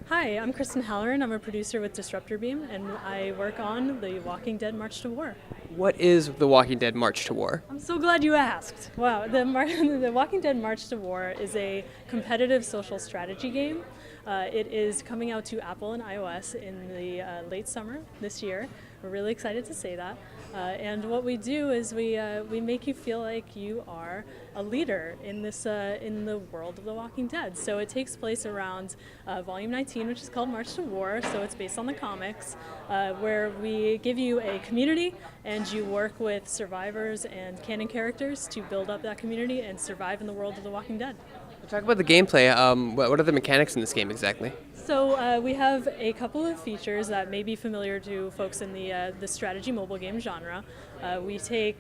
Hi, I'm Cristen Halloran. I'm a producer with Disruptor Beam, and I work on The Walking Dead March to War. What is The Walking Dead March to War? I'm so glad you asked. Wow, The Walking Dead March to War is a competitive social strategy game. It is coming out to Apple and iOS in the late summer this year. We're really excited to say that. And what we do is we make you feel like you are a leader in the world of The Walking Dead. So it takes place around Volume 19, which is called March to War. So it's based on the comics, where we give you a community and you work with survivors and canon characters to build up that community and survive in the world of The Walking Dead. Talk about the gameplay. What are the mechanics in this game exactly? So we have a couple of features that may be familiar to folks in the strategy mobile game genre. We take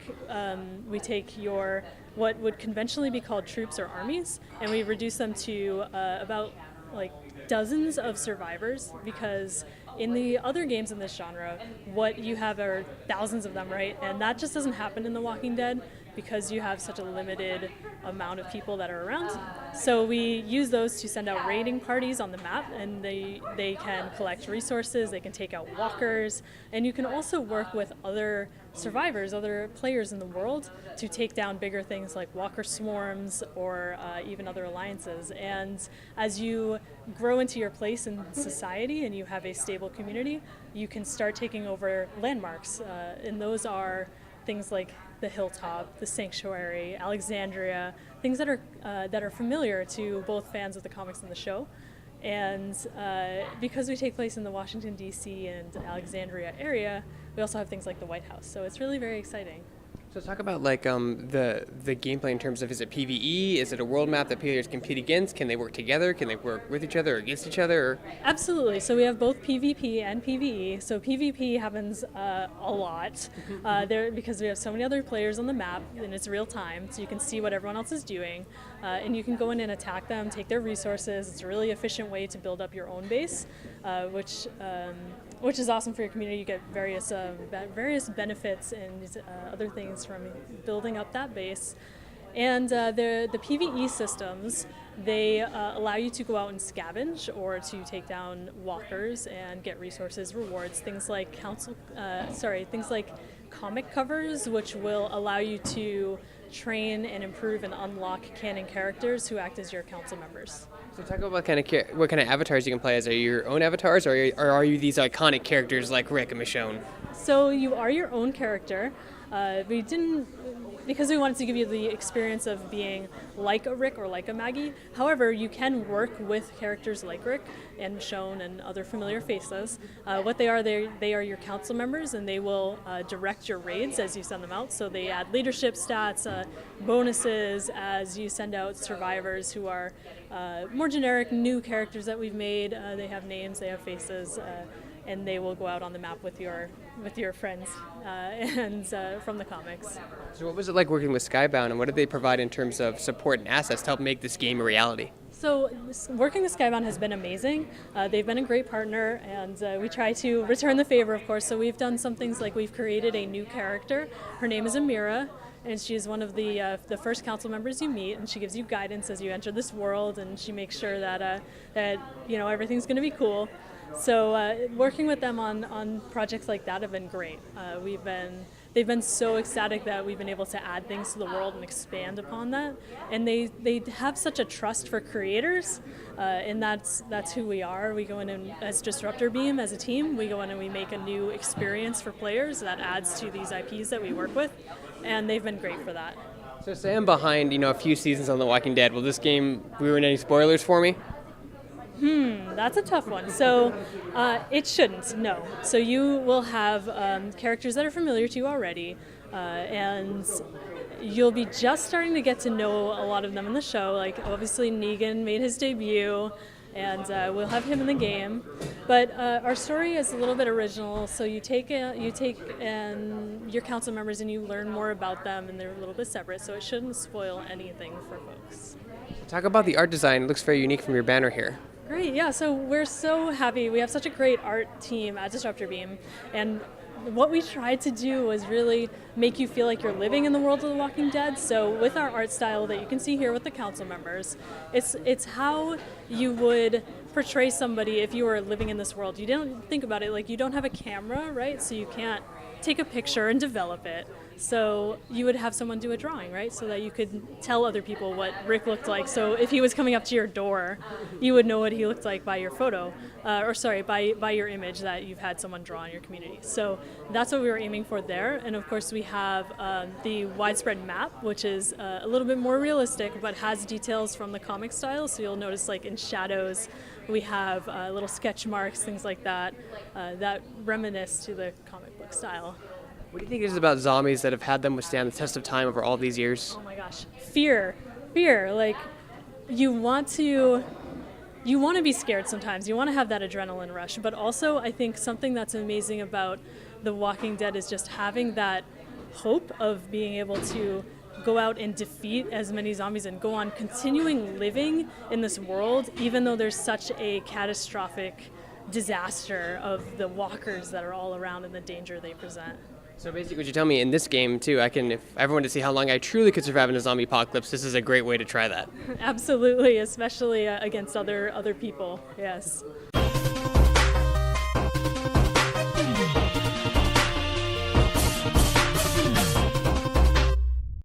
your what would conventionally be called troops or armies, and we reduce them to about like dozens of survivors, because in the other games in this genre, what you have are thousands of them, right? And that just doesn't happen in The Walking Dead because you have such a limited amount of people that are around. So we use those to send out raiding parties on the map, and they can collect resources, they can take out walkers, and you can also work with other survivors, other players in the world, to take down bigger things like walker swarms or even other alliances. And as you grow into your place in society and you have a stable community, you can start taking over landmarks, and those are things like the Hilltop, the Sanctuary, Alexandria, things that are familiar to both fans of the comics and the show. And because we take place in the Washington, D.C. and Alexandria area, we also have things like the White House. So it's really very exciting. So talk about like the gameplay in terms of, is it PvE? Is it a world map that players compete against? Can they work together? Can they work with each other or against each other? Or? Absolutely. So we have both PvP and PvE. So PvP happens a lot there because we have so many other players on the map, and it's real time, so you can see what everyone else is doing, and you can go in and attack them, take their resources. It's a really efficient way to build up your own base, which is awesome for your community. You get various benefits and other things from building up that base. And the PvE systems, they allow you to go out and scavenge or to take down walkers and get resources, rewards, things like things like comic covers, which will allow you to train and improve and unlock canon characters who act as your council members. So talk about what kind of avatars you can play as. Are you your own avatars, or are you these iconic characters like Rick and Michonne? So you are your own character. Because we wanted to give you the experience of being like a Rick or like a Maggie. However, you can work with characters like Rick and Michonne and other familiar faces. What they are your council members, and they will direct your raids as you send them out. So they add leadership stats, bonuses as you send out survivors who are more generic new characters that we've made. They have names, they have faces. And they will go out on the map with your friends and from the comics. So what was it like working with Skybound, and what did they provide in terms of support and assets to help make this game a reality? So working with Skybound has been amazing. They've been a great partner, and we try to return the favor, of course. So we've done some things like we've created a new character. Her name is Amira, and she's one of the first council members you meet, and she gives you guidance as you enter this world, and she makes sure that everything's going to be cool. So working with them on projects like that have been great. They've been so ecstatic that we've been able to add things to the world and expand upon that. And they have such a trust for creators, and that's who we are. We go in and, as Disruptor Beam, as a team, we go in and we make a new experience for players that adds to these IPs that we work with, and they've been great for that. So say I'm behind, a few seasons on The Walking Dead. Will this game ruin any spoilers for me? That's a tough one. So it shouldn't, no. So you will have characters that are familiar to you already, and you'll be just starting to get to know a lot of them in the show. Like obviously Negan made his debut, and we'll have him in the game. But our story is a little bit original. So you take your council members and you learn more about them, and they're a little bit separate. So it shouldn't spoil anything for folks. Talk about the art design. It looks very unique from your banner here. Great, yeah, so we're so happy. We have such a great art team at Disruptor Beam, and what we tried to do was really make you feel like you're living in the world of The Walking Dead. So with our art style that you can see here with the council members, it's how you would portray somebody if you were living in this world. You don't think about it like you don't have a camera, right? So you can't take a picture and develop it. So you would have someone do a drawing, right? So that you could tell other people what Rick looked like. So if he was coming up to your door, you would know what he looked like by your photo, by your image that you've had someone draw in your community. So that's what we were aiming for there. And of course we have the widespread map, which is a little bit more realistic, but has details from the comic style. So you'll notice like in shadows, we have little sketch marks, things like that, that reminisce to the comic book style. What do you think it is about zombies that have had them withstand the test of time over all these years? Oh my gosh, fear. Like you want to be scared sometimes. You want to have that adrenaline rush, but also I think something that's amazing about The Walking Dead is just having that hope of being able to go out and defeat as many zombies and go on continuing living in this world, even though there's such a catastrophic disaster of the walkers that are all around and the danger they present. So basically what you tell me in this game too, if I ever wanted to see how long I truly could survive in a zombie apocalypse, this is a great way to try that. Absolutely, especially against other people, yes.